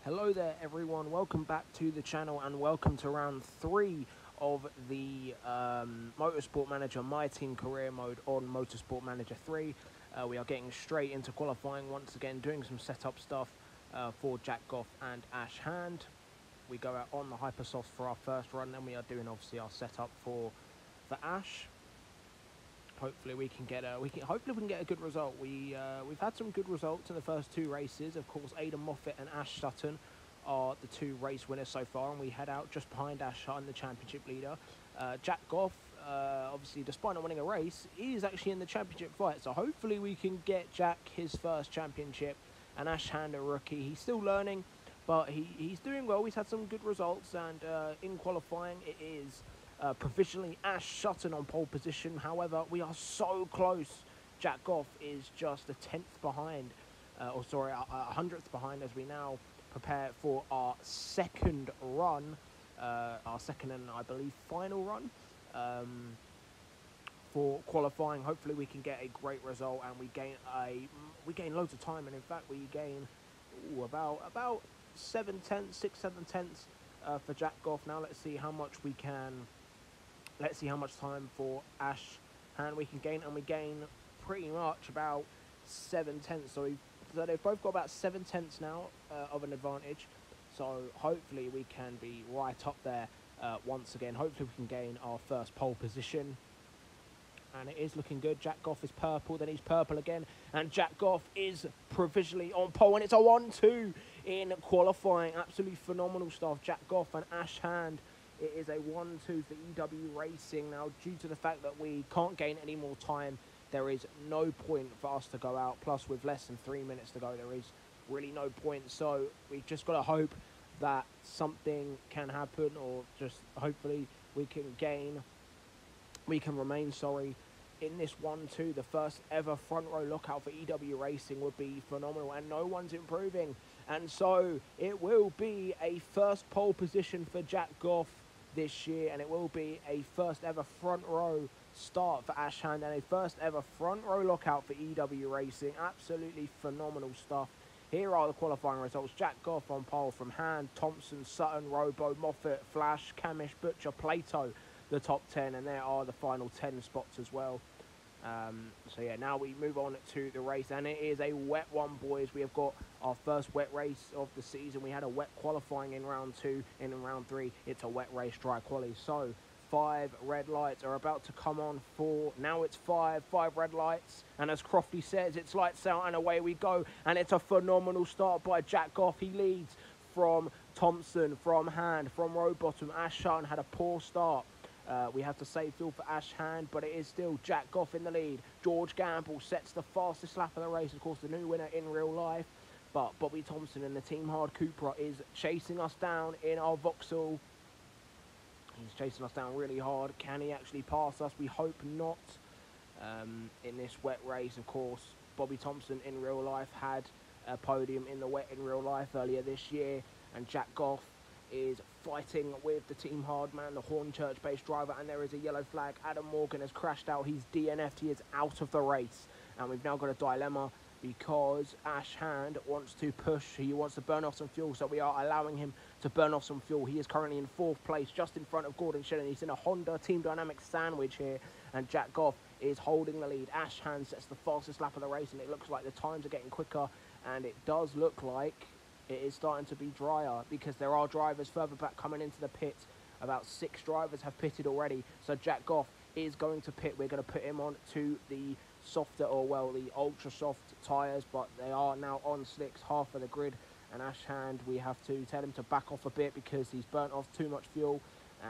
Hello there everyone, welcome back to the channel and welcome to round 3 of the Motorsport Manager MyTeam career mode on Motorsport Manager 3. We are getting straight into qualifying once again, doing some setup stuff for Jack Goff and Ash Hand. We go out on the Hypersoft for our first run, then we are doing obviously our setup for Ash. Hopefully we can get a good result. We've had some good results in the first 2 races. Of course, Aidan Moffat and Ash Sutton are the 2 race winners so far, and we head out just behind Ash Sutton, the championship leader. Jack Goff, obviously, despite not winning a race, is actually in the championship fight. So hopefully we can get Jack his first championship, and Ash Hand, a rookie. He's still learning, but he's doing well. He's had some good results, and in qualifying, it is provisionally Ash Sutton on pole position. However, we are so close. Jack Goff is just a 10th behind, a 100th behind, as we now prepare for our second run, our second and I believe final run for qualifying. Hopefully we can get a great result, and we gain loads of time, and in fact we gain about 7 tenths, 6-7 tenths for Jack Goff. Now let's see how much we can. Let's see how much time for Ash Hand we can gain, and we gain pretty much about 7 tenths. So they've both got about 7 tenths now of an advantage. So hopefully we can be right up there once again. Hopefully we can gain our first pole position. And it is looking good. Jack Goff is purple, then he's purple again. And Jack Goff is provisionally on pole, and it's a 1-2 in qualifying. Absolutely phenomenal stuff. Jack Goff and Ash Hand. It is a 1-2 for EW Racing. Now, due to the fact that we can't gain any more time, there is no point for us to go out. Plus, with less than 3 minutes to go, there is really no point. So we've just got to hope that something can happen, or just hopefully we can remain, in this 1-2. The first ever front row lockout for EW Racing would be phenomenal, and no one's improving. And so it will be a first pole position for Jack Goff this year, and it will be a first ever front row start for Ash Hand, and a first ever front row lockout for EW Racing. Absolutely phenomenal stuff. Here are the qualifying results. Jack Goff on pole from Hand, Thompson, Sutton, Robo, Moffat, Flash, Camish, Butcher, Plato, the top 10, and there are the final 10 spots as well. So yeah, now we move on to the race, and it is a wet one, boys. We have got our first wet race of the season. We had a wet qualifying in round 2, and in round 3 it's a wet race, dry quali. So 5 red lights are about to come on for, now it's 5 red lights, and as Crofty says, it's lights out and away we go. And it's a phenomenal start by Jack Goff. He leads from Thompson, from Hand, from Rowbottom. Ash Sutton had a poor start. We have to save fuel for Ash Hand, but it is still Jack Goff in the lead. George Gamble sets the fastest lap of the race, of course, the new winner in real life. But Bobby Thompson and the Team Hard Cupra is chasing us down in our Vauxhall. He's chasing us down really hard. Can he actually pass us? We hope not. In this wet race, of course, Bobby Thompson in real life had a podium in the wet in real life earlier this year, and Jack Goff is fighting with the Team Hard man, the Hornchurch-based driver, and there is a yellow flag. Adam Morgan has crashed out. He's DNF'd. He is out of the race, and we've now got a dilemma because Ash Hand wants to push. He wants to burn off some fuel, so we are allowing him to burn off some fuel. He is currently in 4th place, just in front of Gordon Shilling. He's in a Honda Team Dynamics sandwich here, and Jack Goff is holding the lead. Ash Hand sets the fastest lap of the race, and it looks like the times are getting quicker, and it does look like it is starting to be drier because there are drivers further back coming into the pit. About 6 drivers have pitted already, so Jack Goff is going to pit. We're going to put him on to the softer, the ultra soft tyres, but they are now on slicks, half of the grid. And Ash Hand, we have to tell him to back off a bit because he's burnt off too much fuel.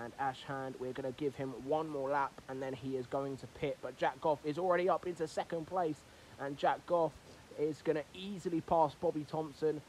And Ash Hand, we're going to give him one more lap, and then he is going to pit. But Jack Goff is already up into 2nd place, and Jack Goff is going to easily pass Bobby Thompson,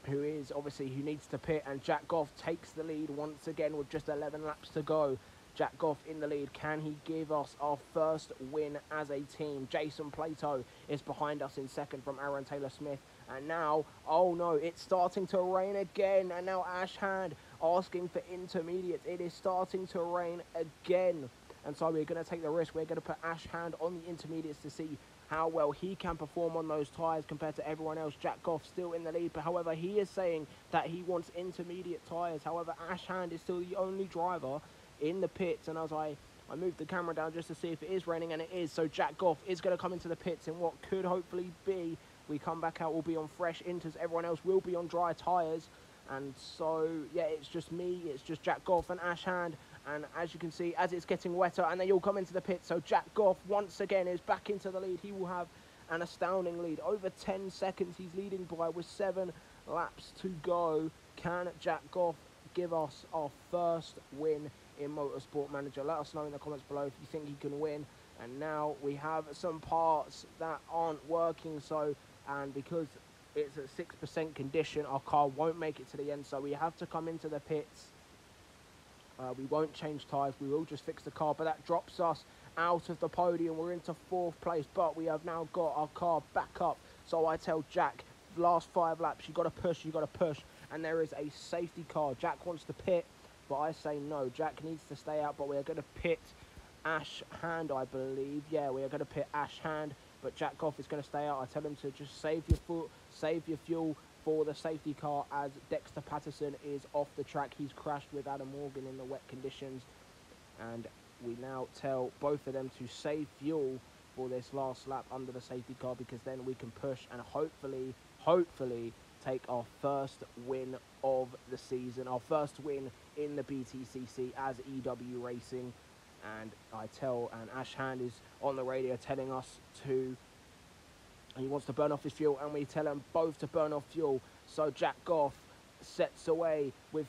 who needs to pit, and Jack Goff takes the lead once again with just 11 laps to go. Jack Goff in the lead. Can he give us our first win as a team? Jason Plato is behind us in 2nd from Aaron Taylor-Smith. And now, oh no, it's starting to rain again. And now Ash Hand asking for intermediates. It is starting to rain again. And so we're going to take the risk. We're going to put Ash Hand on the intermediates to see how well he can perform on those tyres compared to everyone else. Jack Goff still in the lead, but however, he is saying that he wants intermediate tyres. However, Ash Hand is still the only driver in the pits, and as I moved the camera down just to see if it is raining, and it is, so Jack Goff is going to come into the pits in what could hopefully be, we come back out, we'll be on fresh inters, everyone else will be on dry tyres, and so, yeah, it's just me, it's just Jack Goff and Ash Hand, and as you can see, as it's getting wetter, and they all come into the pit, so Jack Goff, once again, is back into the lead. He will have an astounding lead, over 10 seconds he's leading by with 7 laps to go. Can Jack Goff give us our first win in Motorsport Manager? Let us know in the comments below if you think he can win. And now we have some parts that aren't working, so, and because it's at 6% condition, our car won't make it to the end, so we have to come into the pits. We won't change tyres, we will just fix the car, but that drops us out of the podium. We're into 4th place, but we have now got our car back up. So I tell Jack, last 5 laps, you got to push, and there is a safety car. Jack wants to pit, but I say no. Jack needs to stay out, but we are going to pit Ash Hand, I believe. Yeah, we are going to pit Ash Hand, but Jack Goff is going to stay out. I tell him to just save your fuel for the safety car, as Dexter Patterson is off the track. He's crashed with Adam Morgan in the wet conditions, and we now tell both of them to save fuel for this last lap under the safety car, because then we can push and hopefully take our first win of the season, our first win in the BTCC as EW Racing. And Ash Hand is on the radio telling us he wants to burn off his fuel, and we tell them both to burn off fuel. So Jack Goff sets away with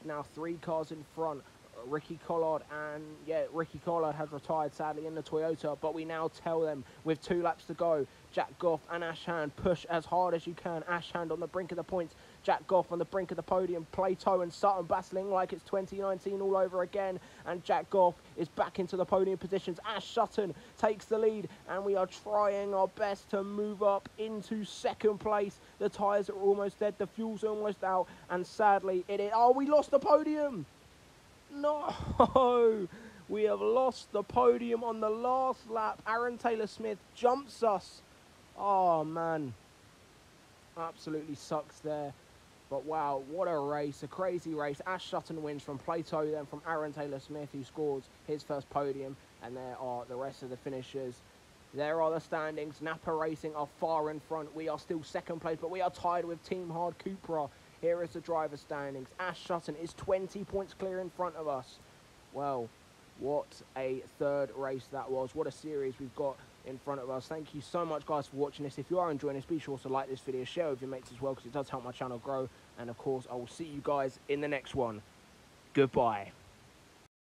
now 3 cars in front. Ricky Collard, and yeah, Ricky Collard has retired sadly in the Toyota, but we now tell them with 2 laps to go, Jack Goff and Ash Hand, push as hard as you can. Ash Hand on the brink of the points, Jack Goff on the brink of the podium. Plato and Sutton battling like it's 2019 all over again, and Jack Goff is back into the podium positions. Ash Sutton takes the lead, and we are trying our best to move up into 2nd place. The tyres are almost dead, the fuel's almost out, and sadly it is, oh, we lost the podium! No, we have lost the podium on the last lap. Aaron Taylor-Smith jumps us. Oh, man. Absolutely sucks there. But, wow, what a race. A crazy race. Ash Sutton wins from Plato, then from Aaron Taylor-Smith, who scores his first podium. And there are the rest of the finishers. There are the standings. Napa Racing are far in front. We are still 2nd place, but we are tied with Team Hard Cupra. Here is the driver standings. Ash Sutton is 20 points clear in front of us. Well, what a 3rd race that was. What a series we've got in front of us. Thank you so much, guys, for watching this. If you are enjoying this, be sure to like this video, share with your mates as well, because it does help my channel grow. And, of course, I will see you guys in the next one. Goodbye.